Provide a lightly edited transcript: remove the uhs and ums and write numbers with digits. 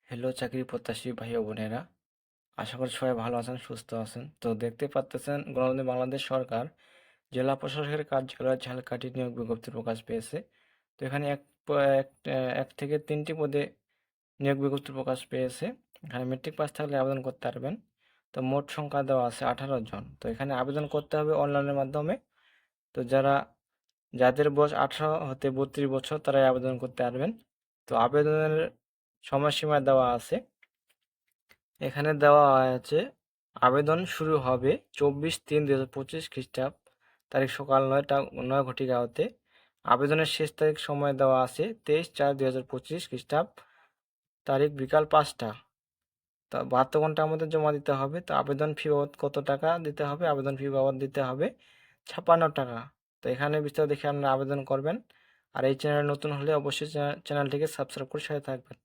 Hello চাকরি প্রত্যাশী ভাই ও বোনেরা, আশা করি সবাই ভালো আছেন, সুস্থ আছেন। তো দেখতে পাচ্তেছেন গণতন্ত্রী বাংলাদেশ সরকার জেলা প্রশাসকের কার্যালয়ে ঝালকাঠি নিয়োগ বিজ্ঞপ্তি প্রকাশ পেয়েছে। তো এখানে এক থেকে 3টি পদে নিয়োগ বিজ্ঞপ্তি প্রকাশ পেয়েছে। এখানে মেট্রিক পাস থাকলে আবেদন করতে পারবেন। তো মোট সংখ্যা দেওয়া আছে 18 জন। তো এখানে আবেদন করতে হবে অনলাইনের মাধ্যমে। তো যাদের বয়স 18 হতে 32 বছর তারাই আবেদন করতে পারবেন। তো আবেদনের সময়সীমা দেওয়া আছে, এখানে দেওয়া আছে আবেদন শুরু হবে 24/3/2025 খ্রিস্টাব্দ তারিখ সকাল 9টা 9 হতে। আবেদনের শেষ তারিখ সময় দেওয়া আছে 23/4/2025 খ্রিস্টাব্দ তারিখ বিকাল 5টা। তা 72 ঘন্টার মধ্যে জমা দিতে হবে। তো আবেদন ফি বাবদ কত টাকা দিতে হবে? আবেদন ফি বাবদ দিতে হবে 56 টাকা। তো এখানে বিস্তারিত দেখে আপনারা আবেদন করবেন। আর এই চ্যানেলে নতুন হলে অবশ্যই চ্যানেলটিকে সাবস্ক্রাইব করে সাথে থাকবেন।